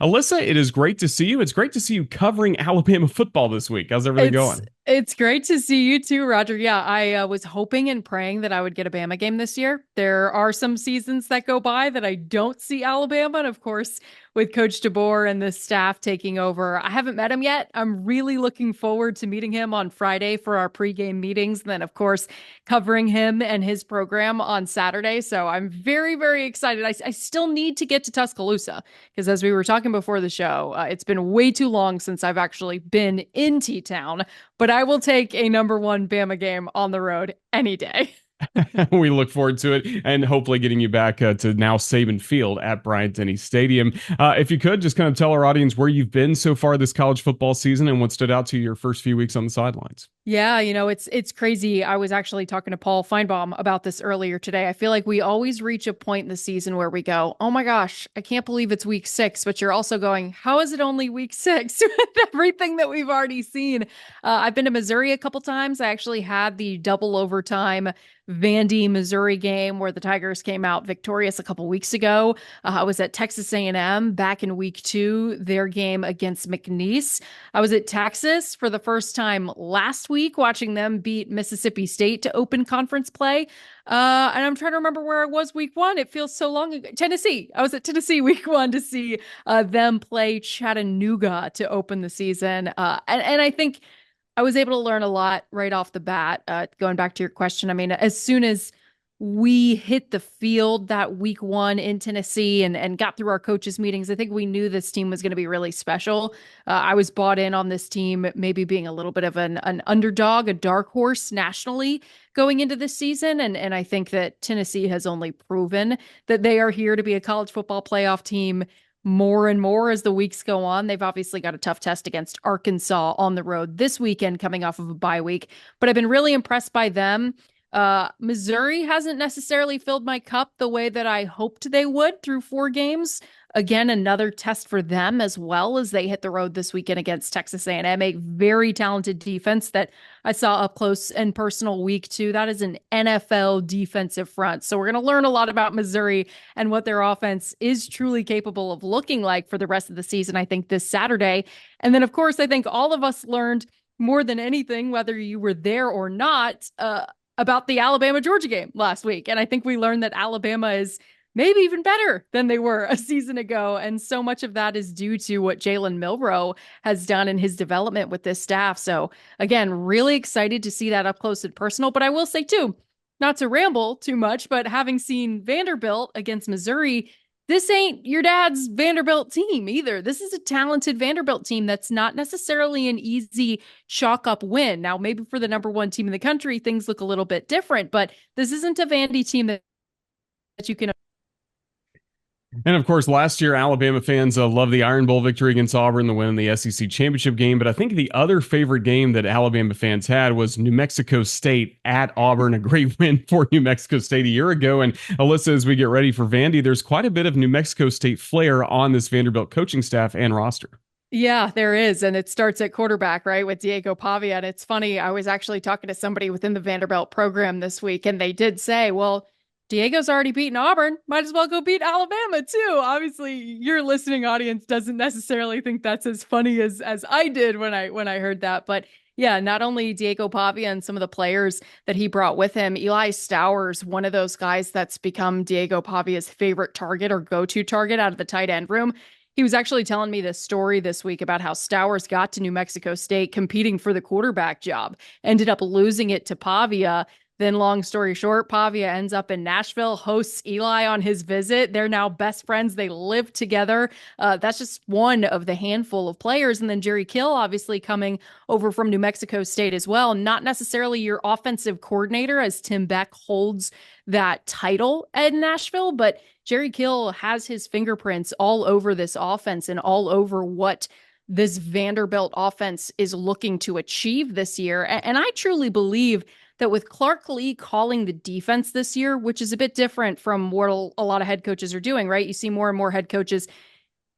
Alyssa, it is great to see you. It's great to see you covering Alabama football this week. How's everything It's going? it's great to see you too, Roger. Yeah, I was hoping and praying that I would get a Bama game this year. There are some seasons that go by that I don't see Alabama, and of course, with Coach DeBoer and the staff taking over, I haven't met him yet. I'm really looking forward to meeting him on Friday for our pregame meetings, and then of course covering him and his program on Saturday. So I'm very, very excited. I still need to get to Tuscaloosa because as we were talking before the show, it's been way too long since I've actually been in T-Town, but I will take a number one Bama game on the road any day. We look forward to it and hopefully getting you back to now Saban Field at Bryant-Denny Stadium. If you could just kind of tell our audience where you've been so far this college football season and what stood out to you your first few weeks on the sidelines. Yeah, it's crazy. I was actually talking to Paul Feinbaum about this earlier today. I feel like we always reach a point in the season where we go, "Oh my gosh, I can't believe it's week 6," but you're also going, "How is it only week 6 with everything that we've already seen?" I've been to Missouri a couple times. I actually had the double overtime Vandy Missouri game where the Tigers came out victorious a couple weeks ago. I was at Texas A&M back in week 2, their game against McNeese. I was at Texas for the first time last week, watching them beat Mississippi State to open conference play. And I'm trying to remember where I was week 1. It feels so long ago. Tennessee. I was at Tennessee week 1 to see them play Chattanooga to open the season. And I think I was able to learn a lot right off the bat. Going back to your question, I mean, as soon as we hit the field that week 1 in Tennessee and got through our coaches meetings, I think we knew this team was going to be really special. I was bought in on this team, maybe being a little bit of an underdog, a dark horse nationally going into this season. And I think that Tennessee has only proven that they are here to be a college football playoff team more and more as the weeks go on. They've obviously got a tough test against Arkansas on the road this weekend coming off of a bye week, but I've been really impressed by them. Missouri hasn't necessarily filled my cup the way that I hoped they would through 4 games. Again, another test for them as well as they hit the road this weekend against Texas A&M, a very talented defense that I saw up close and personal week 2. That is an NFL defensive front. So we're going to learn a lot about Missouri and what their offense is truly capable of looking like for the rest of the season, I think, this Saturday. And then, of course, I think all of us learned more than anything, whether you were there or not, about the Alabama Georgia game last week. And I think we learned that Alabama is maybe even better than they were a season ago. And so much of that is due to what Jalen Milroe has done in his development with this staff. So again, really excited to see that up close and personal. But I will say too, not to ramble too much, but having seen Vanderbilt against Missouri, this ain't your dad's Vanderbilt team either. This is a talented Vanderbilt team that's not necessarily an easy chalk up win. Now, maybe for the number one team in the country, things look a little bit different, but this isn't a Vandy team that you can. And of course, last year, Alabama fans love the Iron Bowl victory against Auburn, the win in the SEC championship game. But I think the other favorite game that Alabama fans had was New Mexico State at Auburn, a great win for New Mexico State a year ago. And Alyssa, as we get ready for Vandy, there's quite a bit of New Mexico State flair on this Vanderbilt coaching staff and roster. Yeah, there is. And it starts at quarterback, right, with Diego Pavia. And it's funny, I was actually talking to somebody within the Vanderbilt program this week, and they did say, well, Diego's already beaten Auburn. Might as well go beat Alabama too. Obviously, your listening audience doesn't necessarily think that's as funny as I did when I heard that. But yeah, not only Diego Pavia and some of the players that he brought with him, Eli Stowers, one of those guys that's become Diego Pavia's favorite target or go-to target out of the tight end room. He was actually telling me this story this week about how Stowers got to New Mexico State competing for the quarterback job, ended up losing it to Pavia. Then, long story short, Pavia ends up in Nashville, hosts Eli on his visit. They're now best friends. They live together. That's just one of the handful of players. And then Jerry Kill, obviously coming over from New Mexico State as well. Not necessarily your offensive coordinator, as Tim Beck holds that title at Nashville, but Jerry Kill has his fingerprints all over this offense and all over what this Vanderbilt offense is looking to achieve this year. And I truly believe that with Clark Lee calling the defense this year, which is a bit different from what a lot of head coaches are doing, right? You see more and more head coaches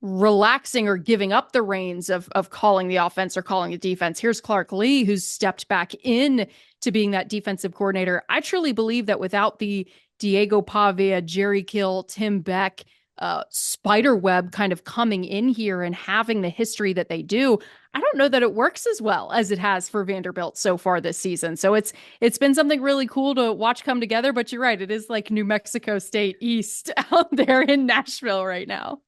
relaxing or giving up the reins of calling the offense or calling the defense. Here's Clark Lee, who's stepped back in to being that defensive coordinator. I truly believe that without the Diego Pavia, Jerry Kill, Tim Beck spider web kind of coming in here and having the history that they do, I don't know that it works as well as it has for Vanderbilt so far this season. So it's been something really cool to watch come together. But you're right, it is like New Mexico State East out there in Nashville right now.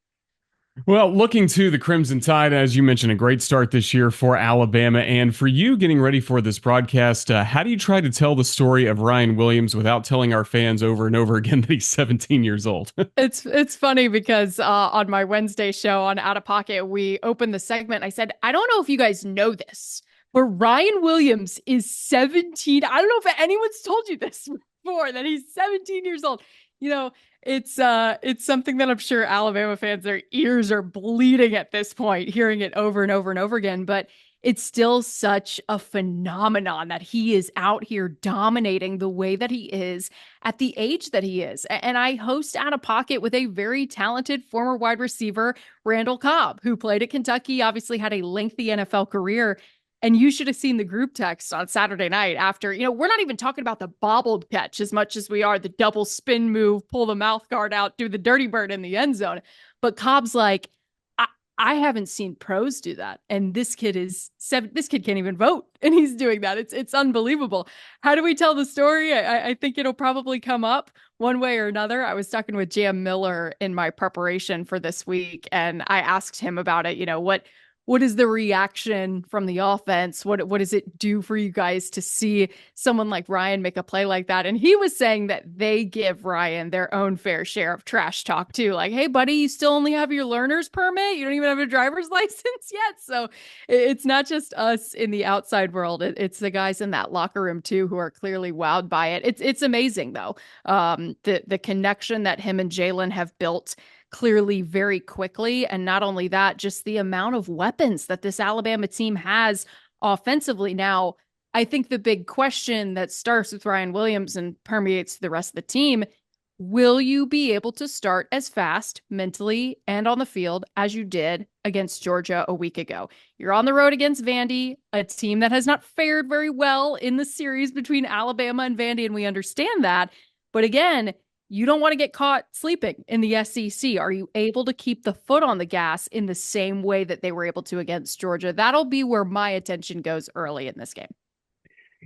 Well, looking to the Crimson Tide, as you mentioned, a great start this year for Alabama. And for you getting ready for this broadcast, how do you try to tell the story of Ryan Williams without telling our fans over and over again that he's 17 years old? It's funny because on my Wednesday show on Out of Pocket, we opened the segment. I said, I don't know if you guys know this, but Ryan Williams is 17. I don't know if anyone's told you this before, that he's 17 years old. You know, it's something that I'm sure Alabama fans, their ears are bleeding at this point, hearing it over and over and over again. But it's still such a phenomenon that he is out here dominating the way that he is at the age that he is. And I host Out of Pocket with a very talented former wide receiver, Randall Cobb, who played at Kentucky, obviously had a lengthy NFL career. And you should have seen the group text on Saturday night after, we're not even talking about the bobbled catch as much as we are the double spin move, pull the mouth guard out, do the dirty bird in the end zone. But Cobb's like, I haven't seen pros do that. And this kid can't even vote. And he's doing that. It's unbelievable. How do we tell the story? I think it'll probably come up one way or another. I was talking with Jam Miller in my preparation for this week, and I asked him about it. What is the reaction from the offense? What does it do for you guys to see someone like Ryan make a play like that? And he was saying that they give Ryan their own fair share of trash talk too. Like, hey, buddy, you still only have your learner's permit. You don't even have a driver's license yet. So it's not just us in the outside world. It's the guys in that locker room too who are clearly wowed by it. It's amazing though. The connection that him and Jalen have built clearly very quickly. And not only that, just the amount of weapons that this Alabama team has offensively. Now, I think the big question that starts with Ryan Williams and permeates the rest of the team, will you be able to start as fast mentally and on the field as you did against Georgia a week ago? You're on the road against Vandy, a team that has not fared very well in the series between Alabama and Vandy, and we understand that. But again, you don't want to get caught sleeping in the SEC. Are you able to keep the foot on the gas in the same way that they were able to against Georgia? That'll be where my attention goes early in this game.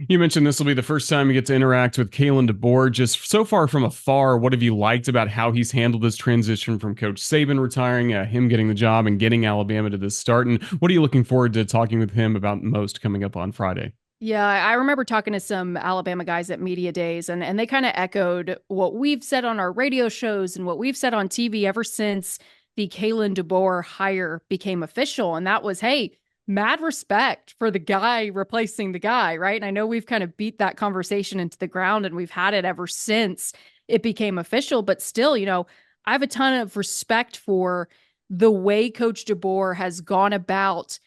You mentioned this will be the first time you get to interact with Kalen DeBoer. Just so far from afar, what have you liked about how he's handled this transition from Coach Saban retiring, him getting the job and getting Alabama to this start? And what are you looking forward to talking with him about most coming up on Friday? Yeah, I remember talking to some Alabama guys at media days, and they kind of echoed what we've said on our radio shows and what we've said on TV ever since the Kalen DeBoer hire became official. And that was, hey, mad respect for the guy replacing the guy, right? And I know we've kind of beat that conversation into the ground, and we've had it ever since it became official. But still, I have a ton of respect for the way Coach DeBoer has gone about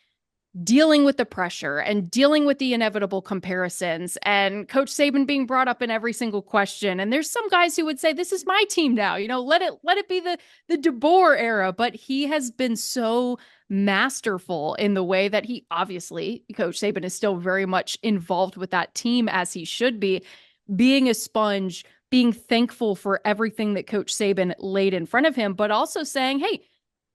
dealing with the pressure and dealing with the inevitable comparisons, and Coach Saban being brought up in every single question. And there's some guys who would say, this is my team now, let it be the DeBoer era. But he has been so masterful in the way that obviously, Coach Saban is still very much involved with that team, as he should be, being a sponge, being thankful for everything that Coach Saban laid in front of him, but also saying, hey,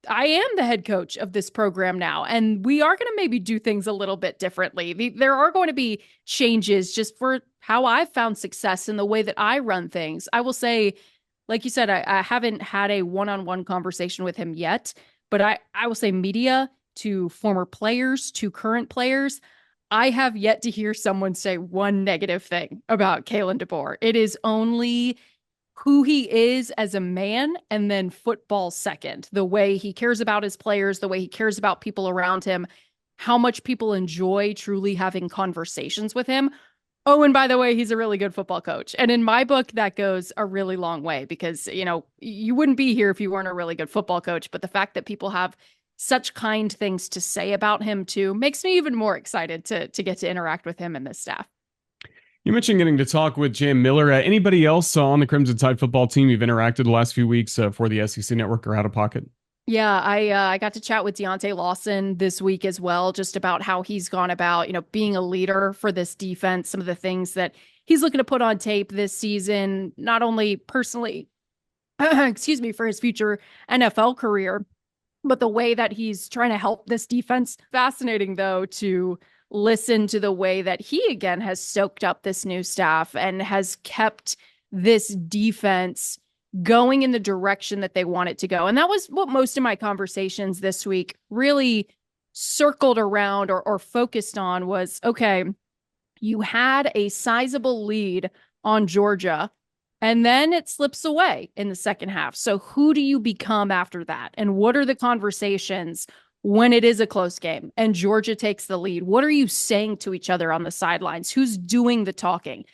I am the head coach of this program now, and we are going to maybe do things a little bit differently. There are going to be changes just for how I've found success in the way that I run things. I will say, like you said, I haven't had a one-on-one conversation with him yet, but I will say media to former players to current players, I have yet to hear someone say one negative thing about Kalen DeBoer. It is only who he is as a man, and then football second. The way he cares about his players, the way he cares about people around him, how much people enjoy truly having conversations with him. Oh, and by the way, he's a really good football coach. And in my book, that goes a really long way because, you wouldn't be here if you weren't a really good football coach. But the fact that people have such kind things to say about him too makes me even more excited to get to interact with him and this staff. You mentioned getting to talk with Jam Miller. Anybody else on the Crimson Tide football team you've interacted the last few weeks for the SEC Network or Out of Pocket? Yeah, I got to chat with Deontay Lawson this week as well, just about how he's gone about, being a leader for this defense, some of the things that he's looking to put on tape this season, not only personally excuse me, for his future NFL career. But the way that he's trying to help this defense, fascinating though, to listen to the way that he again has soaked up this new staff and has kept this defense going in the direction that they want it to go. And that was what most of my conversations this week really circled around or focused on was, okay, you had a sizable lead on Georgia, and then it slips away in the second half. So who do you become after that? And what are the conversations when it is a close game and Georgia takes the lead? What are you saying to each other on the sidelines? Who's doing the talking?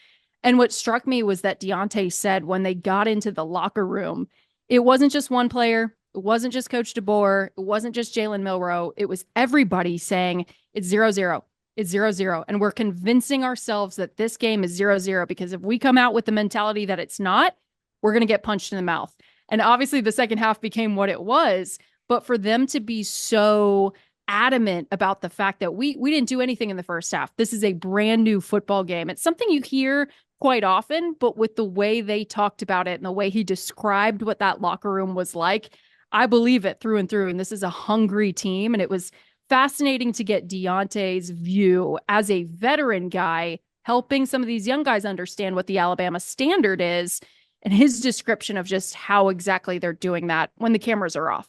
And what struck me was that Deontay said when they got into the locker room, it wasn't just one player. It wasn't just Coach DeBoer. It wasn't just Jalen Milroe. It was everybody saying it's 0-0. It's 0-0. And we're convincing ourselves that this game is 0-0 because if we come out with the mentality that it's not, we're going to get punched in the mouth. And obviously the second half became what it was. But for them to be so adamant about the fact that we didn't do anything in the first half. This is a brand new football game. It's something you hear quite often, but with the way they talked about it and the way he described what that locker room was like, I believe it through and through. And this is a hungry team. And it was fascinating to get Deontay's view as a veteran guy, helping some of these young guys understand what the Alabama standard is and his description of just how exactly they're doing that when the cameras are off.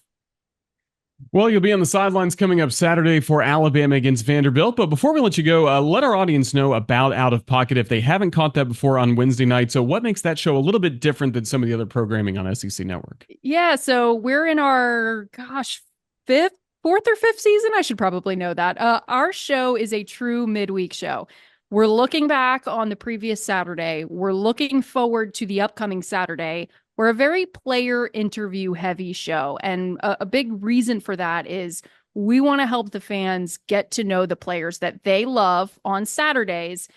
Well, you'll be on the sidelines coming up Saturday for Alabama against Vanderbilt. But before we let you go, let our audience know about Out of Pocket if they haven't caught that before on Wednesday night. So what makes that show a little bit different than some of the other programming on SEC Network? Yeah, so we're in our, fourth or fifth season. I should probably know that. Our show is a true midweek show. We're looking back on the previous Saturday. We're looking forward to the upcoming Saturday. We're a very player interview heavy show. And a big reason for that is we want to help the fans get to know the players that they love on Saturdays.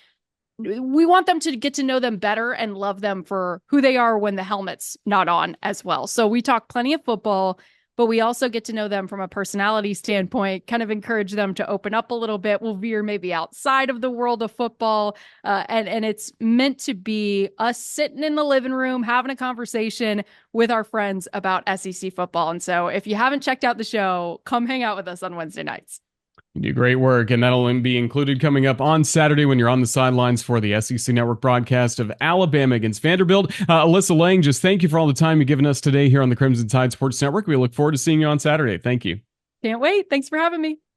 We want them to get to know them better and love them for who they are when the helmet's not on as well. So we talk plenty of football, but we also get to know them from a personality standpoint, kind of encourage them to open up a little bit. We'll veer maybe outside of the world of football. And it's meant to be us sitting in the living room, having a conversation with our friends about SEC football. And so if you haven't checked out the show, come hang out with us on Wednesday nights. You do great work, and that'll be included coming up on Saturday when you're on the sidelines for the SEC Network broadcast of Alabama against Vanderbilt. Alyssa Lang, just thank you for all the time you've given us today here on the Crimson Tide Sports Network. We look forward to seeing you on Saturday. Thank you. Can't wait. Thanks for having me.